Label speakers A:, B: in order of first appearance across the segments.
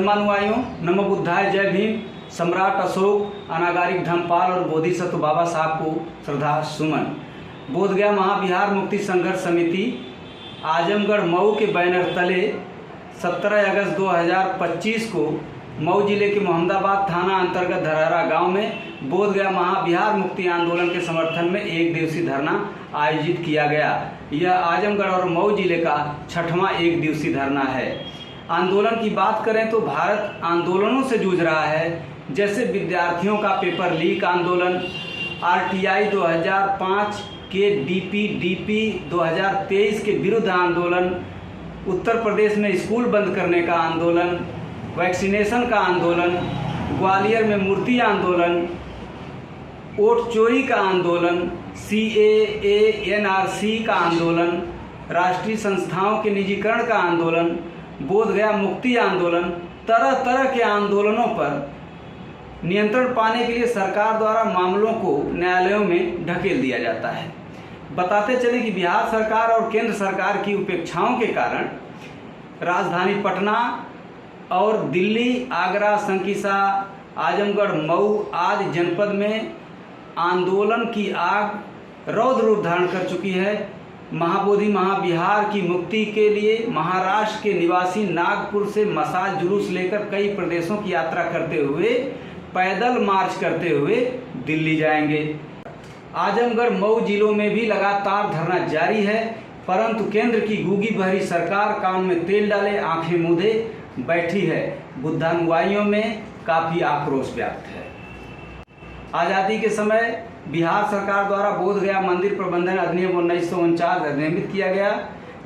A: धर्मानुयायियों, नमो बुद्धाय, जय भीम। सम्राट अशोक, अनागारिक धर्मपाल और बोधिसत्व बाबा साहब को श्रद्धा सुमन। बोधगया महाविहार मुक्ति संघर्ष समिति आजमगढ़ मऊ के बैनर तले 17 अगस्त 2025 को मऊ जिले के मोहम्मदाबाद थाना अंतर्गत धरहरा गांव में बोधगया महाविहार मुक्ति आंदोलन के समर्थन में एक दिवसीय धरना आयोजित किया गया। यह आजमगढ़ और मऊ जिले का 6वां एक दिवसीय धरना है। आंदोलन की बात करें तो भारत आंदोलनों से जूझ रहा है, जैसे विद्यार्थियों का पेपर लीक आंदोलन, RTI 2005 के DPDP 2023 के विरुद्ध आंदोलन, उत्तर प्रदेश में स्कूल बंद करने का आंदोलन, वैक्सीनेशन का आंदोलन, ग्वालियर में मूर्ति आंदोलन, वोट चोरी का आंदोलन, CAA NRC का आंदोलन, राष्ट्रीय संस्थाओं के निजीकरण का आंदोलन, बोधगया मुक्ति आंदोलन, तरह तरह के आंदोलनों पर नियंत्रण पाने के लिए सरकार द्वारा मामलों को न्यायालयों में ढकेल दिया जाता है। बताते चले कि बिहार सरकार और केंद्र सरकार की उपेक्षाओं के कारण राजधानी पटना और दिल्ली, आगरा, संकीसा, आजमगढ़, मऊ आदि जनपद में आंदोलन की आग रौद्र रूप धारण कर चुकी है। महाबोधि महाविहार की मुक्ति के लिए महाराष्ट्र के निवासी नागपुर से मशाल जुलूस लेकर कई प्रदेशों की यात्रा करते हुए पैदल मार्च करते हुए दिल्ली जाएंगे। आजमगढ़, मऊ जिलों में भी लगातार धरना जारी है, परंतु केंद्र की गूंगी बहरी सरकार कान में तेल डाले आंखें मूंदे बैठी है। बुद्धानुयायियों में काफ़ी आक्रोश व्याप्त है। आज़ादी के समय बिहार सरकार द्वारा बोधगया मंदिर प्रबंधन अधिनियम 1949 अधिनियमित किया गया,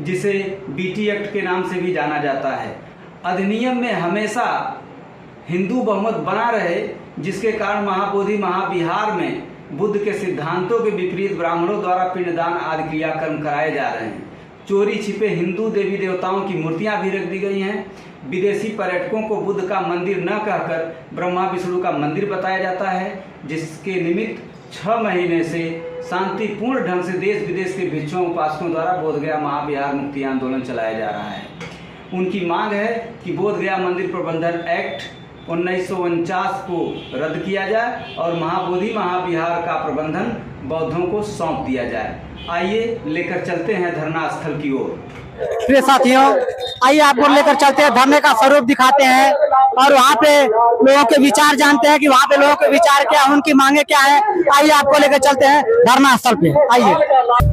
A: जिसे BT एक्ट के नाम से भी जाना जाता है। अधिनियम में हमेशा हिंदू बहुमत बना रहे, जिसके कारण महाबोधि महाविहार में बुद्ध के सिद्धांतों के विपरीत ब्राह्मणों द्वारा पिंडदान आदि क्रियाक्रम कराए जा रहे हैं। चोरी छिपे हिंदू देवी देवताओं की मूर्तियां भी रख दी गई हैं। विदेशी पर्यटकों को बुद्ध का मंदिर न कहकर ब्रह्मा विष्णु का मंदिर बताया जाता है, जिसके निमित्त 6 महीने से शांतिपूर्ण ढंग से देश विदेश के भिक्षुओं उपासकों द्वारा बोधगया महाविहार मुक्ति आंदोलन चलाया जा रहा है। उनकी मांग है कि बोधगया मंदिर प्रबंधन एक्ट 1949 को रद्द किया जाए और महाबोधि महाविहार का प्रबंधन बौद्धों को सौंप दिया जाए। आइए लेकर चलते हैं धरना स्थल की ओर।
B: प्रिय साथियों, आइए आपको लेकर चलते हैं, धरने का स्वरूप दिखाते हैं और वहाँ पे लोगों के विचार जानते हैं कि वहाँ पे लोगों के विचार क्या है, उनकी मांगे क्या है। आइए आपको लेकर चलते हैं धरना स्थल पे। आइए।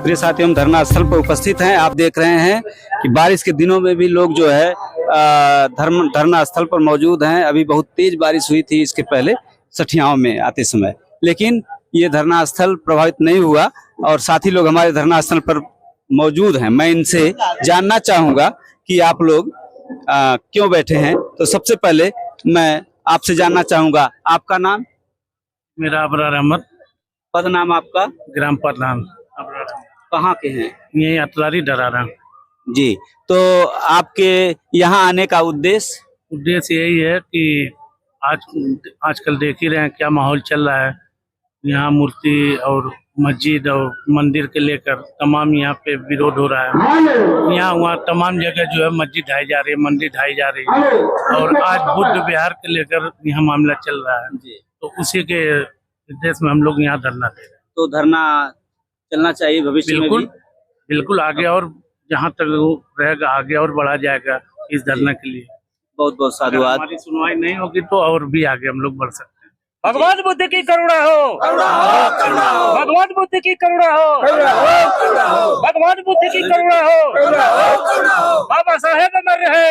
A: प्रिय साथियों, हम धरना स्थल पर उपस्थित हैं। आप देख रहे हैं कि बारिश के दिनों में भी लोग जो है धरना स्थल पर मौजूद हैं। अभी बहुत तेज बारिश हुई थी इसके पहले सठियाओं में आते समय, लेकिन ये धरना स्थल प्रभावित नहीं हुआ और साथी लोग हमारे धरना स्थल पर मौजूद हैं। मैं इनसे जानना चाहूँगा कि आप लोग क्यों बैठे हैं। तो सबसे पहले मैं आपसे जानना चाहूँगा, आपका नाम?
C: मेरा अबरार अहमद।
A: पद नाम आपका?
C: ग्राम प्रधान।
A: कहाँ के हैं?
C: ये अतलारी डरारा
A: जी। तो आपके यहाँ आने का
C: उद्देश्य यही है कि आजकल देख ही रहे हैं क्या माहौल चल रहा है। यहाँ मूर्ति और मस्जिद और मंदिर के लेकर तमाम यहाँ पे विरोध हो रहा है। यहाँ वहाँ तमाम जगह जो है मस्जिद ढाई जा रही है, मंदिर ढाई जा रही है और आज बुद्ध विहार के लेकर यहाँ मामला चल रहा है। तो उसी के उद्देश्य में हम लोग यहाँ धरना दे रहे हैं।
A: तो धरना चलना चाहिए भविष्य में भी?
C: बिल्कुल आगे और जहाँ तक रहेगा आगे और बढ़ा जाएगा इस धरना के लिए।
A: बहुत बहुत साधुवाद।
C: हमारी सुनवाई नहीं होगी तो और भी आगे हम लोग बढ़ सकते हैं।
D: भगवान बुद्ध की करुणा हो, भगवान बुद्ध की करुणा हो, भगवान बुद्ध की करुणा हो, बाबा साहेब अमर रहे।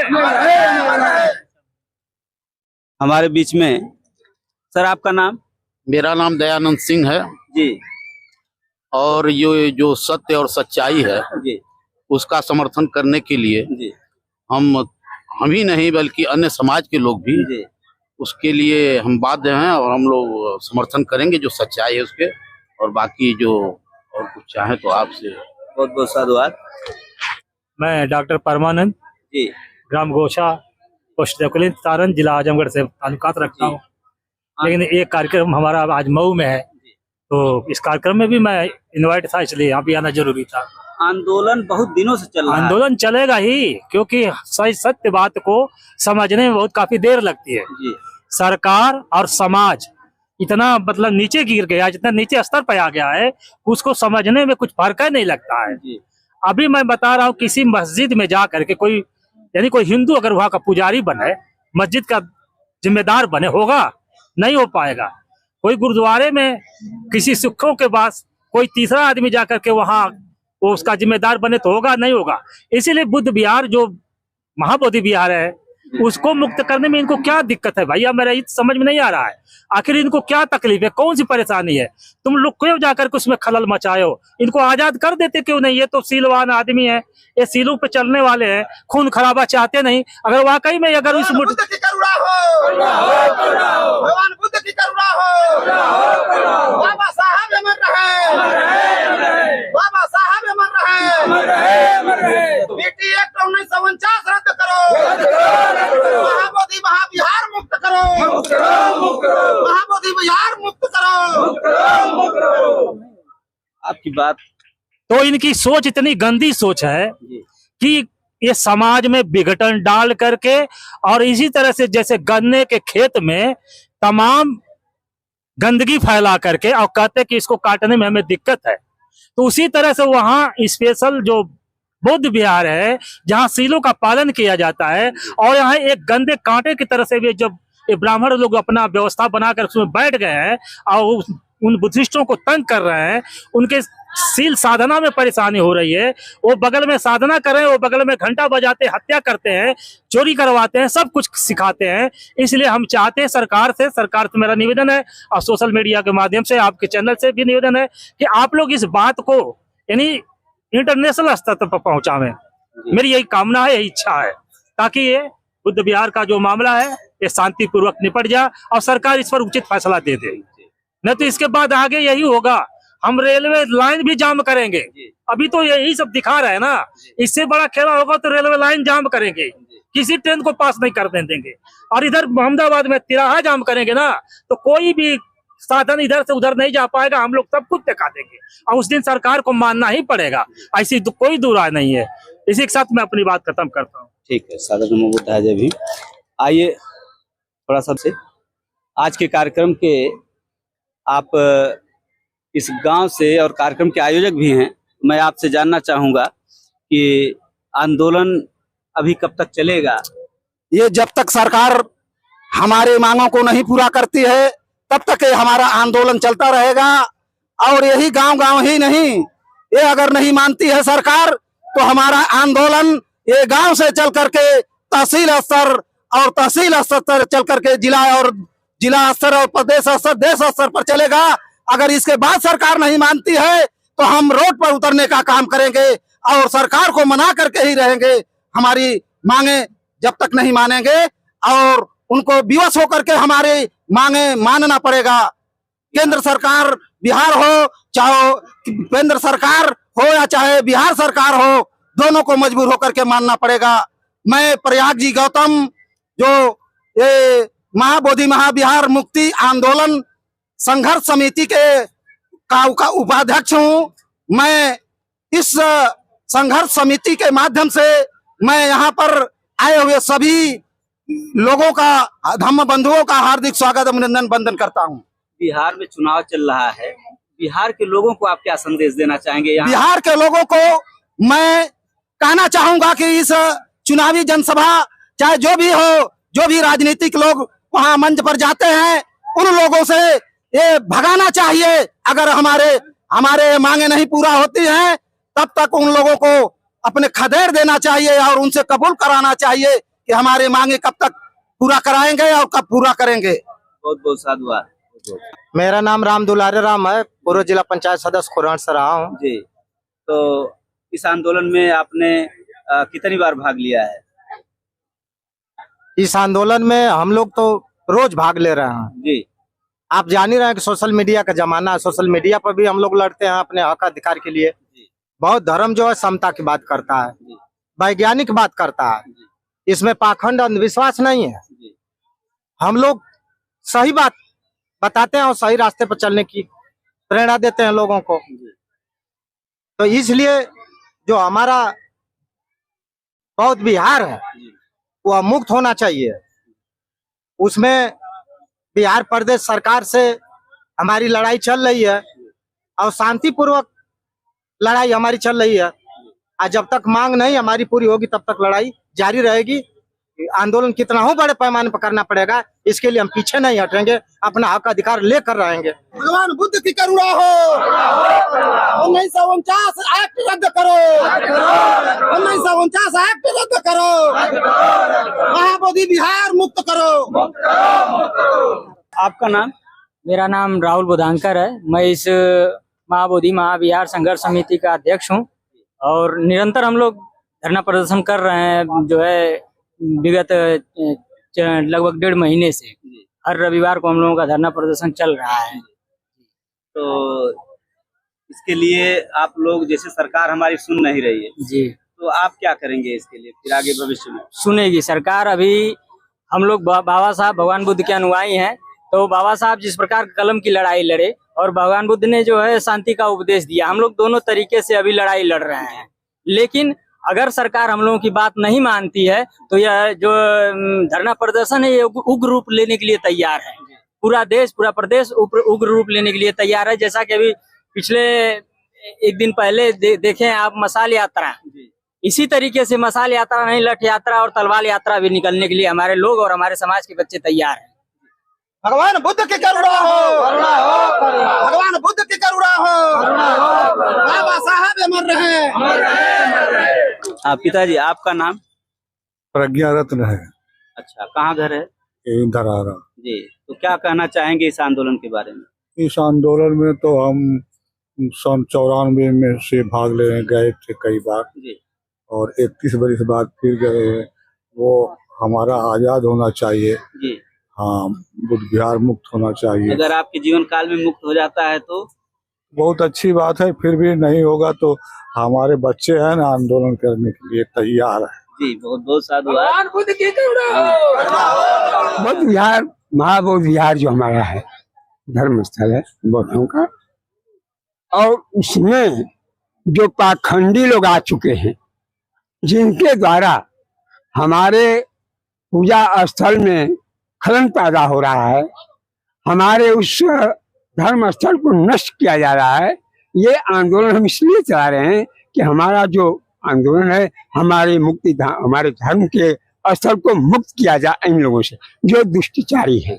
A: हमारे बीच में सर, आपका नाम?
E: मेरा नाम दयानंद सिंह है
A: जी
E: और ये जो सत्य और सच्चाई है
A: जी
E: उसका समर्थन करने के लिए
A: जी
E: हम ही नहीं बल्कि अन्य समाज के लोग भी
A: जी
E: उसके लिए हम बाध्य हैं और हम लोग समर्थन करेंगे जो सच्चाई है उसके। और बाकी जो और कुछ चाहे तो आपसे
A: बहुत बहुत साधुवाद।
D: मैं डॉक्टर परमानंद
A: जी
D: ग्राम गोशा पोस्ट दकुलिन सारण जिला आजमगढ़ से ताल्लुकात रखता हूँ। लेकिन एक कार्यक्रम हमारा आज मऊ में है, तो इस कार्यक्रम में भी मैं इनवाइट था, इसलिए यहाँ भी आना जरूरी था।
A: आंदोलन बहुत दिनों से चल रहा है।
D: आंदोलन चलेगा ही, क्योंकि सही सत्य बात को समझने में बहुत काफी देर लगती है।
A: जी
D: सरकार और समाज इतना मतलब नीचे गिर गया, जितना नीचे स्तर पर आ गया है, उसको समझने में कुछ फर्क नहीं लगता है।
A: जी
D: अभी मैं बता रहा हूँ, किसी मस्जिद में जा करके कोई यानी कोई हिंदू अगर वहाँ का पुजारी बने, मस्जिद का जिम्मेदार बने, होगा? नहीं हो पाएगा। कोई गुरुद्वारे में किसी सिखों के पास कोई तीसरा आदमी जाकर के वहाँ वो उसका जिम्मेदार बने तो होगा? नहीं होगा। इसीलिए बुद्ध विहार जो महाबोधि विहार है उसको मुक्त करने में इनको क्या दिक्कत है भैया? मेरा ये समझ में नहीं आ रहा है। आखिर इनको क्या तकलीफ है, कौन सी परेशानी है? तुम लोग क्यों जाकर के उसमें खलल मचाए हो? इनको आजाद कर देते क्यों नहीं? ये तो सीलवान आदमी है, ये सीलों पे चलने वाले हैं, खून खराबा चाहते नहीं। अगर वाकई में अगर इस
F: बुद्ध की करुणा हो, भगवान बुद्ध की करुणा हो, बाबा साहब अमर रहे, बाबा साहब अमर रहे, बेटी एक्ट 1949 रद्द करो, महाबोधि महाविहार मुक्त करो, महाबोधि विहार मुक्त करो।
A: आपकी बात
D: तो इनकी सोच इतनी गंदी सोच है कि ये समाज में विघटन डाल करके और इसी तरह से जैसे गन्ने के खेत में तमाम गंदगी फैला करके और कहते कि इसको काटने में हमें दिक्कत है, तो उसी तरह से वहाँ स्पेशल जो बौद्ध विहार है जहाँ सीलों का पालन किया जाता है और यहाँ एक गंदे कांटे की तरह से भी जब ये ब्राह्मण लोग अपना व्यवस्था बनाकर उसमें बैठ गए हैं और उन बुद्धिस्टों को तंग कर रहे हैं, उनके सील साधना में परेशानी हो रही है। वो बगल में साधना कर रहे हैं, वो बगल में घंटा बजाते, हत्या करते हैं, चोरी करवाते हैं, सब कुछ सिखाते हैं। इसलिए हम चाहते हैं सरकार से मेरा निवेदन है और सोशल मीडिया के माध्यम से आपके चैनल से भी निवेदन है कि आप लोग इस बात को यानी इंटरनेशनल स्तर पर पहुंचावें। मेरी यही कामना है, यही इच्छा है, ताकि ये बुद्ध विहार का जो मामला है ये शांतिपूर्वक निपट जाए और सरकार इस पर उचित फैसला दे दे। नहीं तो इसके बाद आगे यही होगा, हम रेलवे लाइन भी जाम करेंगे। अभी तो यही सब दिखा रहे हैं ना, इससे बड़ा खेला होगा तो रेलवे लाइन जाम करेंगे, किसी ट्रेन को पास नहीं करने देंगे। और इधर अहमदाबाद में तिराहा जाम करेंगे ना, तो कोई भी साधन इधर से उधर नहीं जा पाएगा, हम लोग सब कुछ दिखा देंगे और उस दिन सरकार को मानना ही पड़ेगा। ऐसी कोई दूर राय नहीं है। इसी के साथ मैं अपनी बात खत्म करता हूँ।
A: ठीक है, साधक नमो बुद्धाय जय भीम। आइए थोड़ा सबसे आज के कार्यक्रम के आप इस गांव से और कार्यक्रम के आयोजक भी हैं, मैं आपसे जानना चाहूंगा कि आंदोलन अभी कब तक चलेगा?
F: ये जब तक सरकार हमारे मांगों को नहीं पूरा करती है तब तक ये हमारा आंदोलन चलता रहेगा। और यही गांव ही नहीं, ये अगर नहीं मानती है सरकार तो हमारा आंदोलन ये गांव से चल करके तहसील स्तर और तहसील स्तर पर चल करके जिला स्तर और प्रदेश स्तर देश स्तर पर चलेगा। अगर इसके बाद सरकार नहीं मानती है तो हम रोड पर उतरने का काम करेंगे और सरकार को मना करके ही रहेंगे। हमारी मांगे जब तक नहीं मानेंगे और उनको विवश होकर के हमारी मांगे मानना पड़ेगा। केंद्र सरकार बिहार हो, चाहे केंद्र सरकार हो या चाहे बिहार सरकार हो, दोनों को मजबूर होकर के मानना पड़ेगा। मैं प्रयाग जी गौतम जो ये महाबोधि महाविहार मुक्ति आंदोलन संघर्ष समिति का उपाध्यक्ष हूँ। मैं इस संघर्ष समिति के माध्यम से मैं यहाँ पर आए हुए सभी लोगों का, धम्म बंधुओं का हार्दिक स्वागत अभिनंदन वंदन करता हूँ।
A: बिहार में चुनाव चल रहा है, बिहार के लोगों को आप क्या संदेश देना चाहेंगे? यहाँ
F: बिहार के लोगों को मैं कहना चाहूंगा कि इस चुनावी जनसभा चाहे जो भी हो, जो भी राजनीतिक लोग वहां मंच पर जाते हैं, उन लोगों से ये भगाना चाहिए। अगर हमारे मांगे नहीं पूरा होती हैं तब तक उन लोगों को अपने खदेड़ देना चाहिए और उनसे कबूल कराना चाहिए कि हमारे मांगे कब तक पूरा कराएंगे और कब पूरा करेंगे।
A: बहुत बहुत साधुवाद।
B: मेरा नाम राम दुलारे राम है, पूर्व जिला पंचायत सदस्य खुरान से रहा हूँ।
A: जी, तो इस आंदोलन में आपने कितनी बार भाग लिया है?
B: इस आंदोलन में हम लोग तो रोज भाग ले रहे हैं।
A: जी
B: आप जान ही रहे हैं कि सोशल मीडिया का जमाना है, सोशल मीडिया पर भी हम लोग लड़ते हैं अपने हक अधिकार के लिए। बहुत धर्म जो है समता की बात करता है, वैज्ञानिक बात करता है, इसमें पाखंड अंधविश्वास नहीं है। हम लोग सही बात बताते हैं और सही रास्ते पर चलने की प्रेरणा देते हैं लोगों को। तो इसलिए जो हमारा बौद्ध बिहार है वह मुक्त होना चाहिए। उसमें बिहार प्रदेश सरकार से हमारी लड़ाई चल रही है और शांतिपूर्वक लड़ाई हमारी चल रही है। और जब तक मांग नहीं हमारी पूरी होगी तब तक लड़ाई जारी रहेगी। आंदोलन कितना हो बड़े पैमाने पर करना पड़ेगा, इसके लिए हम पीछे नहीं हटेंगे, अपना हक अधिकार लेकर रहेंगे। भगवान बुद्ध की करुणा हो। 1949 एक्ट रद्द करो, 1949 एक्ट रद्द करो, महाबोधि बिहार मुक्त करो।
A: आपका नाम?
G: मेरा नाम राहुल बुधांकर है। मैं इस महाबोधि महाविहार संघर्ष समिति का अध्यक्ष हूँ और निरंतर हम लोग धरना प्रदर्शन कर रहे हैं। जो है विगत लगभग 1.5 महीने से हर रविवार को हम लोगों का धरना प्रदर्शन चल रहा है।
A: तो इसके लिए आप लोग, जैसे सरकार हमारी सुन नहीं रही है
G: जी,
A: तो आप क्या करेंगे इसके लिए फिर आगे भविष्य में?
G: सुनेगी सरकार। अभी हम लोग बाबा साहब भगवान बुद्ध के अनुयायी हैं, तो बाबा साहब जिस प्रकार कलम की लड़ाई लड़े और भगवान बुद्ध ने जो है शांति का उपदेश दिया, हम लोग दोनों तरीके से अभी लड़ाई लड़ रहे हैं। लेकिन अगर सरकार हम लोगों की बात नहीं मानती है तो यह जो धरना प्रदर्शन है ये उग्र रूप लेने के लिए तैयार है। पूरा देश, पूरा प्रदेश उग्र रूप लेने के लिए तैयार है। जैसा कि अभी पिछले एक दिन पहले देखें आप मशाल यात्रा, इसी तरीके से मशाल यात्रा नहीं, लठ यात्रा और तलवार यात्रा भी निकलने के लिए हमारे लोग और हमारे समाज के बच्चे तैयार हैं।
F: भगवान बुद्ध की करुणा हो, भगवान बुद्ध की करुणा हो, बाबा साहब अमर रहे।
A: पिताजी आपका नाम?
H: प्रज्ञा रत्न है।
A: अच्छा, कहाँ घर है?
H: इधर आ रहा।
A: जी, तो क्या कहना चाहेंगे इस आंदोलन के बारे में?
H: इस आंदोलन में तो हम सन 94 में से भाग ले गए थे कई बार
A: जी,
H: और 31 बरस बाद फिर गए हैं। वो हमारा आजाद होना चाहिए।
A: जी।
H: हाँ, बुद्ध विहार मुक्त होना चाहिए।
A: अगर आपके जीवन काल में मुक्त हो जाता है तो
H: बहुत अच्छी बात है, फिर भी नहीं होगा तो हमारे बच्चे हैं ना आंदोलन करने के लिए तैयार है।
A: जी, बहुत बहुत साधुवाद।
B: बुद्ध विहार, महाबोधि विहार जो हमारा है धर्म स्थल है बौद्धों का, और उसमें जो पाखंडी लोग आ चुके हैं जिनके द्वारा हमारे पूजा स्थल में खलन पैदा हो रहा है, हमारे उस धर्म स्थल को नष्ट किया जा रहा है। ये आंदोलन हम इसलिए चला रहे हैं कि हमारा जो आंदोलन है हमारे मुक्ति हमारे धर्म के स्थल को मुक्त किया जाए इन लोगों से जो दुष्टाचारी हैं।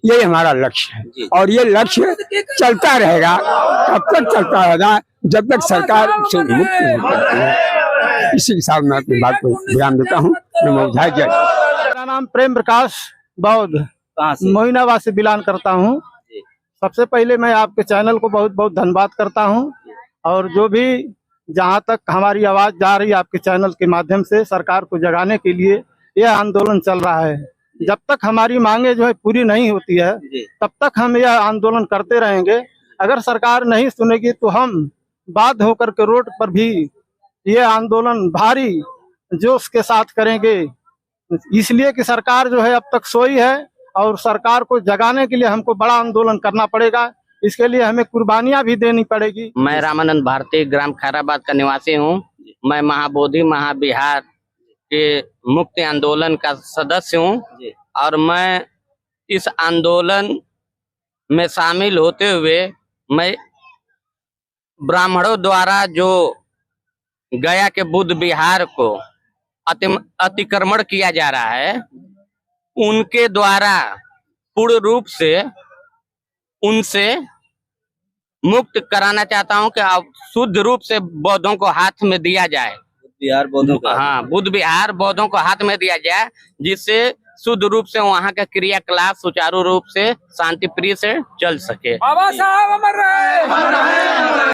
B: ये हमारा लक्ष्य है और ये लक्ष्य चलता रहेगा। कब तक चलता रहेगा? जब तक सरकार से मुक्त नहीं करती है। इसी के साथ मैं अपनी बात को ध्यान देता हूँ। नमो जय जय।
I: मेरा नाम प्रेम प्रकाश बौद्ध,
A: कहाँ से?
I: मोहिनाबाद से बिलोंग करता हूँ। सबसे पहले मैं आपके चैनल को बहुत बहुत धन्यवाद करता हूँ और जो भी जहाँ तक हमारी आवाज जा रही है आपके चैनल के माध्यम से सरकार को जगाने के लिए यह आंदोलन चल रहा है। जब तक हमारी मांगे जो है पूरी नहीं होती है तब तक हम यह आंदोलन करते रहेंगे। अगर सरकार नहीं सुनेगी तो हम बाध्य होकर के रोड पर भी यह आंदोलन भारी जोश के साथ करेंगे, इसलिए कि सरकार जो है अब तक सोई है और सरकार को जगाने के लिए हमको बड़ा आंदोलन करना पड़ेगा। इसके लिए हमें कुर्बानियां भी देनी पड़ेगी।
E: मैं रामानंद भारती ग्राम खैराबाद का निवासी हूँ। मैं महाबोधि महाविहार के मुक्ति आंदोलन का सदस्य हूँ और मैं इस आंदोलन में शामिल होते हुए मैं ब्राह्मणों द्वारा जो गया के बुद्ध विहार को अतिक्रमण किया जा रहा है उनके द्वारा पूर्ण रूप से उनसे मुक्त कराना चाहता हूं कि अब शुद्ध रूप से बौद्धों को हाथ में दिया जाए।
A: बिहार बौद्धों का
E: हाँ, बुद्ध विहार बौद्धों को हाथ में दिया जाए, जिससे शुद्ध रूप से वहाँ का क्रियाकलाप सुचारू रूप से शांति प्रिय से चल सके।
A: बाबा साहब अमर रहे।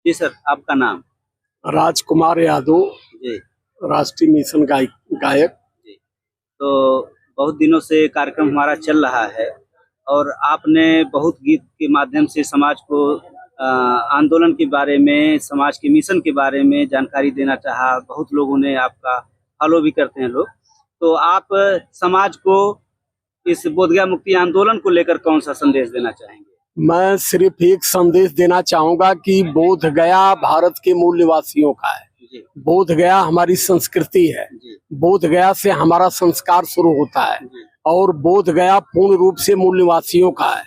A: जी सर, आपका नाम?
J: राजकुमार यादव
A: जी
J: राष्ट्रीय मिशन गायक।
A: तो बहुत दिनों से कार्यक्रम हमारा चल रहा है और आपने बहुत गीत के माध्यम से समाज को आंदोलन के बारे में, समाज के मिशन के बारे में जानकारी देना चाहा। बहुत लोगों ने आपका फॉलो भी करते हैं लोग। तो आप समाज को इस बोधगया मुक्ति आंदोलन को लेकर कौन सा संदेश देना चाहेंगे?
J: मैं सिर्फ एक संदेश देना चाहूंगा कि बोध गया भारत के मूल निवासियों का है। बोध गया हमारी संस्कृति है। बोध गया से हमारा संस्कार शुरू होता है और बोध गया पूर्ण रूप से मूल निवासियों का है।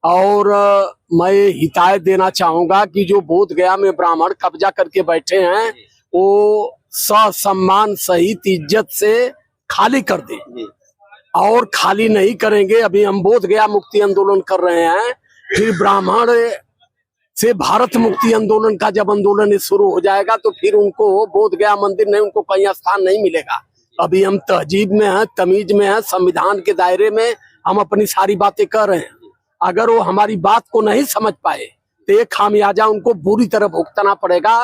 J: और मैं हिदायत देना चाहूंगा कि जो बोध गया में ब्राह्मण कब्जा करके बैठे हैं वो सम्मान सहित इज्जत से खाली कर दे, और खाली नहीं करेंगे। अभी हम बोध गया मुक्ति आंदोलन कर रहे हैं, फिर ब्राह्मण से भारत मुक्ति आंदोलन का जब आंदोलन शुरू हो जाएगा तो फिर उनको बोध गया मंदिर नहीं, उनको कहीं स्थान नहीं मिलेगा। अभी हम तहजीब में हैं, तमीज में हैं, संविधान के दायरे में हम अपनी सारी बातें कर रहे हैं। अगर वो हमारी बात को नहीं समझ पाए तो ये खामियाजा उनको बुरी तरह भुगतना पड़ेगा।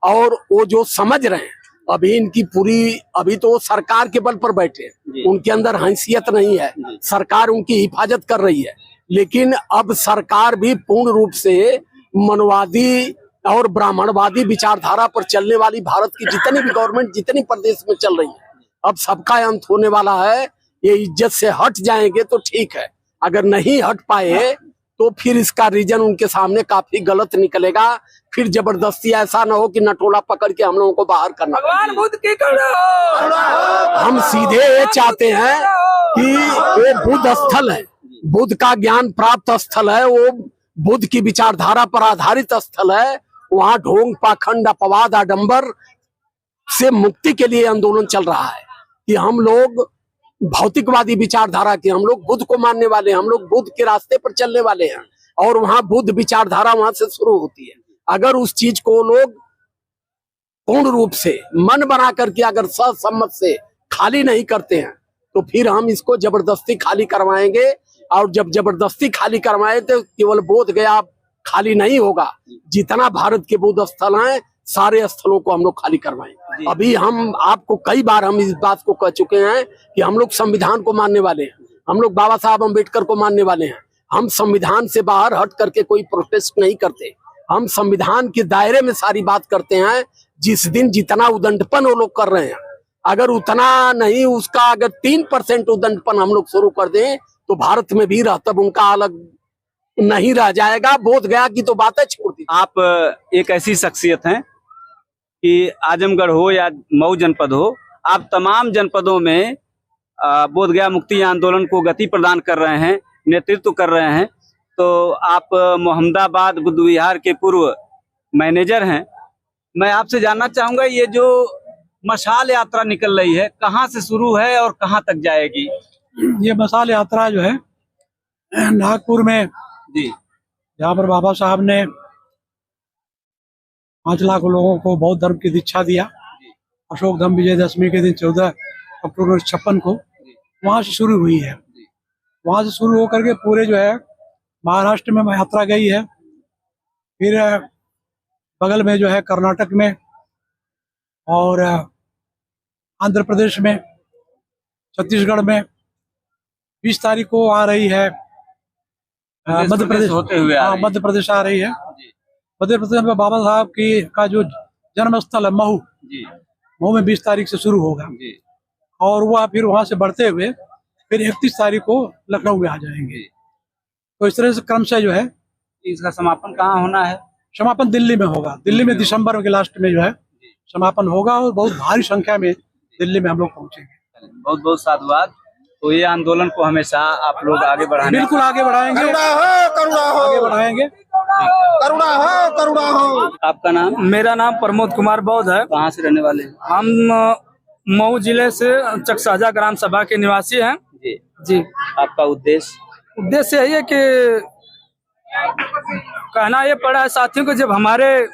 J: और वो जो समझ रहे हैं अभी इनकी पूरी, अभी तो सरकार के बल पर बैठे हैं, उनके अंदर हैसियत नहीं है, सरकार उनकी हिफाजत कर रही है। लेकिन अब सरकार भी पूर्ण रूप से मनवादी और ब्राह्मणवादी विचारधारा पर चलने वाली भारत की जितनी भी गवर्नमेंट जितनी प्रदेश में चल रही है, अब सबका अंत होने वाला है। ये इज्जत से हट जाएंगे तो ठीक है, अगर नहीं हट पाए तो फिर इसका रीजन उनके सामने काफी गलत निकलेगा। फिर जबरदस्ती ऐसा ना हो कि नटोला पकड़ के हम लोगों को बाहर करना।
A: भगवान बुद्ध की
J: हम सीधे ये चाहते हैं कि वो बुद्ध स्थल है, बुद्ध का ज्ञान प्राप्त स्थल है, वो बुद्ध की विचारधारा पर आधारित स्थल है। वहाँ ढोंग पाखंड अपवाद आडंबर से मुक्ति के लिए आंदोलन चल रहा है कि हम लोग भौतिकवादी विचारधारा के, हम लोग बुद्ध को मानने वाले हैं, हम लोग बुद्ध के रास्ते पर चलने वाले हैं और वहाँ बुद्ध विचारधारा वहां से शुरू होती है। अगर उस चीज को लोग पूर्ण रूप से मन बना करके अगर सहसम्मत से खाली नहीं करते हैं तो फिर हम इसको जबरदस्ती खाली करवाएंगे। और जब जबरदस्ती खाली करवाए तो केवल बोध गया खाली नहीं होगा, जितना भारत के बुद्ध स्थल हैं सारे स्थलों को हम लोग खाली करवाएंगे। अभी हम आपको कई बार हम इस बात को कह चुके हैं कि हम लोग संविधान को मानने वाले हैं, हम लोग बाबा साहब अम्बेडकर को मानने वाले हैं। हम संविधान से बाहर हट करके कोई प्रोटेस्ट नहीं करते, हम संविधान के दायरे में सारी बात करते हैं। जिस दिन जितना उदंडपन वो लोग कर रहे हैं, अगर उतना नहीं, उसका अगर 3% उदंडपन हम लोग शुरू कर दें तो भारत में भी रह तब उनका अलग नहीं रह जाएगा। बोध गया की तो बात है, छोड़ दी।
A: आप एक ऐसी शख्सियत हैं कि आजमगढ़ हो या मऊ जनपद हो, आप तमाम जनपदों में बोधगया मुक्ति आंदोलन को गति प्रदान कर रहे हैं, नेतृत्व कर रहे हैं। तो आप मोहम्मदाबाद बुद्ध विहार के पूर्व मैनेजर हैं। मैं आपसे जानना चाहूंगा, ये जो मशाल यात्रा निकल रही है कहाँ से शुरू है और कहाँ तक जाएगी?
K: ये मशाल यात्रा जो है नागपुर में
A: जी,
K: जहाँ पर बाबा साहब ने 5 लाख लोगों को बौद्ध धर्म की दीक्षा दिया, अशोक धर्म विजयदशमी के दिन 14 अक्टूबर 1956 को वहां से शुरू हुई है। वहां से शुरू होकर के पूरे जो है महाराष्ट्र में यात्रा गई है, फिर बगल में जो है कर्नाटक में और आंध्र प्रदेश में, छत्तीसगढ़ में 20 तारीख को आ रही है मध्य प्रदेश
A: होते हुए
K: मध्य प्रदेश आ रही है। मध्य प्रदेश में बाबा साहब की का जो जन्म स्थल है महू, महू में 20 तारीख से शुरू होगा और वह फिर वहां से बढ़ते हुए फिर 31 तारीख को लखनऊ में आ जाएंगे। तो इस तरह से क्रम से जो है
A: इसका समापन कहाँ होना है?
K: समापन दिल्ली में होगा। दिल्ली में दिसंबर के लास्ट में जो है समापन होगा और बहुत भारी संख्या में दिल्ली में हम लोग पहुंचेंगे।
A: बहुत बहुत साधुवाद। तो ये आंदोलन को हमेशा आप लोग आगे बढ़ाने,
K: बिल्कुल आगे बढ़ाएंगे, आगे बढ़ाएंगे।
F: करुणा हो।
A: आपका नाम?
L: मेरा नाम प्रमोद कुमार बौद्ध है।
A: कहाँ से रहने वाले हैं?
L: हम मऊ जिले से चकसाजा ग्राम सभा के निवासी हैं। जी।
A: आपका उद्देश्य?
L: उद्देश्य यही है कि कहना ये पड़ा है साथियों को, जब हमारे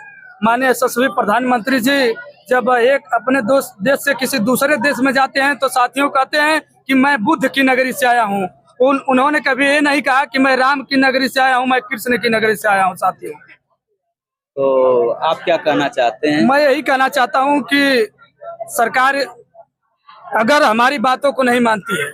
L: माननीय यशस्वी प्रधानमंत्री जी जब एक अपने देश से किसी दूसरे देश में जाते हैं तो साथियों कहते हैं कि मैं बुद्ध की नगरी से आया हूँ। उन्होंने कभी ये नहीं कहा कि मैं राम की नगरी से आया हूँ, मैं कृष्ण की नगरी से आया हूँ। साथियों,
A: तो आप क्या कहना चाहते हैं?
L: मैं यही कहना चाहता हूँ कि सरकार अगर हमारी बातों को नहीं मानती है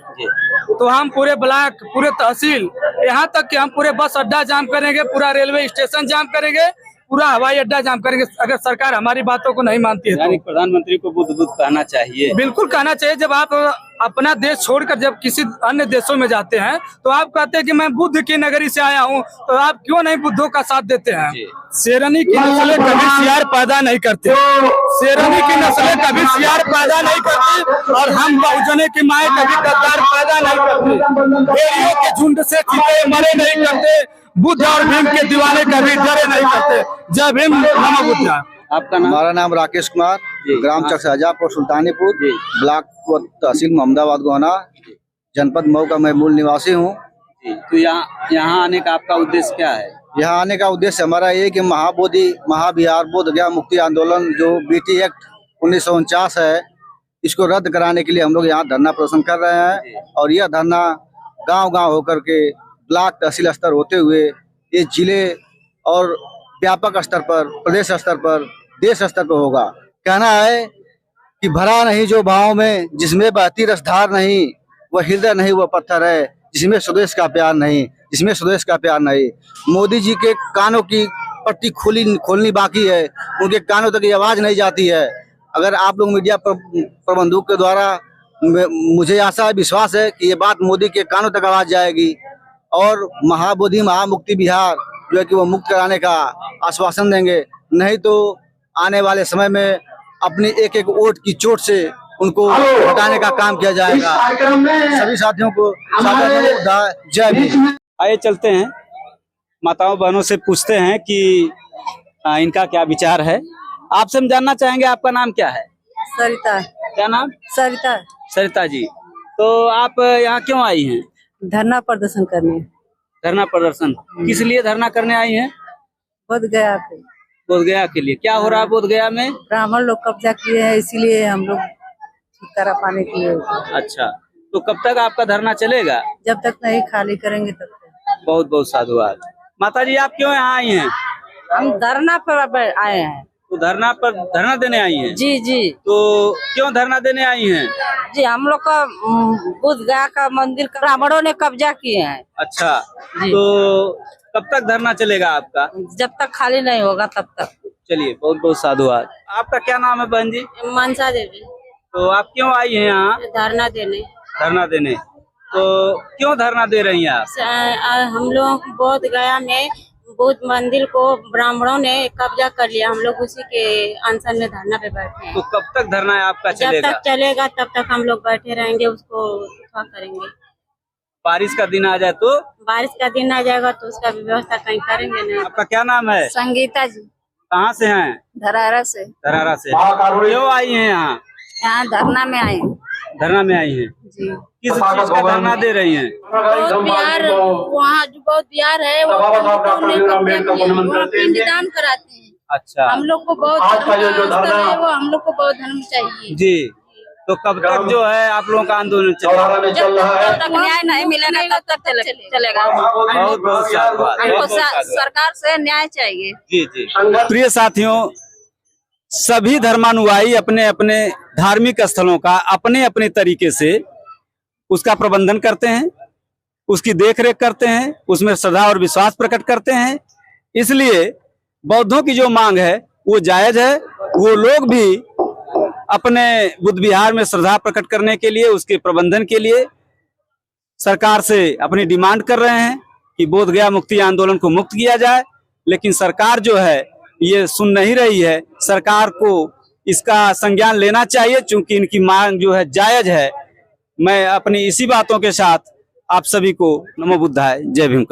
L: तो हम पूरे ब्लॉक, पूरे तहसील, यहाँ तक कि हम पूरे बस अड्डा जाम करेंगे, पूरा रेलवे स्टेशन जाम करेंगे, पूरा हवाई अड्डा जाम करेंगे, अगर सरकार हमारी बातों को नहीं मानती है तो।
A: प्रधानमंत्री को बुद्ध बुद्ध कहना चाहिए।
L: बिल्कुल कहना चाहिए। जब आप अपना देश छोड़कर जब किसी अन्य देशों में जाते हैं तो आप कहते हैं कि मैं बुद्ध की नगरी से आया हूँ, तो आप क्यों नहीं बुद्धों का साथ देते हैं? शेरनी की नस्लें कभी सियार पैदा नहीं करते, शेरनी की नस्लें कभी सियार पैदा नहीं करती, और हम बहुजने की माएँ कभी गद्दार पैदा नहीं करती। भेड़ियों के झुंड से चीते मरे नहीं करते, बुद्ध और भीम के दीवाने कभी डरे नहीं करते। जय भीम, नमो बुद्धाय।
A: आपका नाम?
F: हमारा नाम राकेश कुमार, ग्राम चक शाहजहाँपुर सुल्तानीपुर, ब्लॉक व तहसील मोहम्मदाबाद गोहाना, जनपद मऊ का मैं मूल निवासी हूँ।
A: तो यहाँ आने का आपका उद्देश्य क्या है?
F: यहाँ आने का उद्देश्य हमारा ये कि महाबोधि महाविहार बोध गया मुक्ति आंदोलन जो बीटी एक्ट 1949 है, इसको रद्द कराने के लिए हम लोग यहाँ धरना प्रदर्शन कर रहे हैं। और यह धरना गांव-गांव होकर के ब्लॉक तहसील स्तर होते हुए ये जिले और व्यापक स्तर पर, प्रदेश स्तर पर, देश स्तर पर होगा। कहना है कि भरा नहीं जो भाव में, जिसमें बहती रसधार नहीं, वह हृदय नहीं वह पत्थर है, जिसमें स्वदेश का प्यार नहीं, जिसमें स्वदेश का प्यार नहीं। मोदी जी के कानों की पट्टी खोलनी बाकी है, उनके कानों तक ये आवाज नहीं जाती है। अगर आप लोग मीडिया प्रबंधकों के द्वारा, मुझे आशा है, विश्वास है कि ये बात मोदी के कानों तक आवाज जाएगी और महाबोधि महामुक्ति बिहार जो है कि वो मुक्त कराने का आश्वासन देंगे। नहीं तो आने वाले समय में अपनी एक एक वोट की चोट से उनको हटाने का काम किया जाएगा। सभी साथियों को जय भीम।
A: आइए चलते हैं, माताओं बहनों से पूछते हैं कि इनका क्या विचार है। आपसे हम जानना चाहेंगे, आपका नाम क्या है?
M: सरिता।
A: क्या नाम?
M: सरिता।
A: सरिता जी, तो आप यहाँ क्यों आई हैं?
M: धरना प्रदर्शन करने।
A: धरना प्रदर्शन किस लिए धरना करने आई हैं?
M: बोध गया के।
A: बोध गया के लिए? क्या हो रहा है बोध गया में?
M: ब्राह्मण लोग कब्जा किए हैं, इसीलिए हम लोग छुटकारा पाने के लिए।
A: अच्छा, तो कब तक आपका धरना चलेगा?
M: जब तक नहीं खाली करेंगे तब तक।
A: बहुत बहुत साधुवाद। माता जी, आप क्यों यहाँ आई हैं?
M: हम धरना पर आए हैं।
A: तो धरना देने आई हैं?
M: जी जी।
A: तो क्यों धरना देने आई हैं?
M: जी, हम लोग का बोध गया का मंदिर ब्राह्मणों ने कब्जा किए हैं।
A: अच्छा, तो कब तक धरना चलेगा आपका?
M: जब तक खाली नहीं होगा तब तक।
A: चलिए, बहुत बहुत साधुवाद। आपका क्या नाम है बहन जी?
M: मनसा देवी।
A: तो आप क्यों आई हैं यहाँ?
M: धरना देने।
A: धरना देने, तो क्यों धरना दे रही हैं आप?
M: हम लोग बोध गया में बुद्ध मंदिर को ब्राह्मणों ने कब्जा कर लिया, हम लोग उसी के अनशन में धरना पे बैठे हैं।
A: तो कब तक धरना है आपका चलेगा?
M: जब तक चलेगा तब तक हम लोग बैठे रहेंगे, उसको करेंगे।
A: बारिश का दिन आ जाए तो?
M: बारिश का दिन आ जाएगा तो उसका व्यवस्था कहीं करेंगे नहीं।
A: आपका क्या नाम है?
M: संगीता जी।
A: कहाँ से हैं?
M: धरारा से।
A: धरारा से। क्यों आई हैं यहाँ?
M: यहाँ धरना में आए।
A: धरना में आई हैं
M: जी।
A: किस चीज का धरना दे रही हैं?
M: बौद्ध बिहार, वहाँ जो बौद्ध बिहार है वो निदान कराते हैं।
A: अच्छा,
M: हम लोग को बौद्ध धर्म है, वो हम लोग को बौद्ध धर्म चाहिए
A: जी। तो कब तक जो है आप लोगों का आंदोलन चलेगा?
M: जब तक न्याय नहीं मिलेगा तब तक चलेगा।
A: बहुत बहुत धन्यवाद।
M: हमको सरकार से न्याय चाहिए।
A: जी जी। प्रिय साथियों, सभी धर्मानुयायी अपने अपने धार्मिक स्थलों का अपने अपने तरीके से उसका प्रबंधन करते हैं, उसकी देखरेख करते हैं, उसमें श्रद्धा और विश्वास प्रकट करते हैं। इसलिए बौद्धों की जो मांग है वो जायज है। वो लोग भी अपने बुद्ध विहार में श्रद्धा प्रकट करने के लिए, उसके प्रबंधन के लिए सरकार से अपनी डिमांड कर रहे हैं कि बोध गया मुक्ति आंदोलन को मुक्त किया जाए। लेकिन सरकार जो है ये सुन नहीं रही है। सरकार को इसका संज्ञान लेना चाहिए, चूंकि इनकी मांग जो है जायज है। मैं अपनी इसी बातों के साथ आप सभी को नमो बुद्धाय, जय भीम।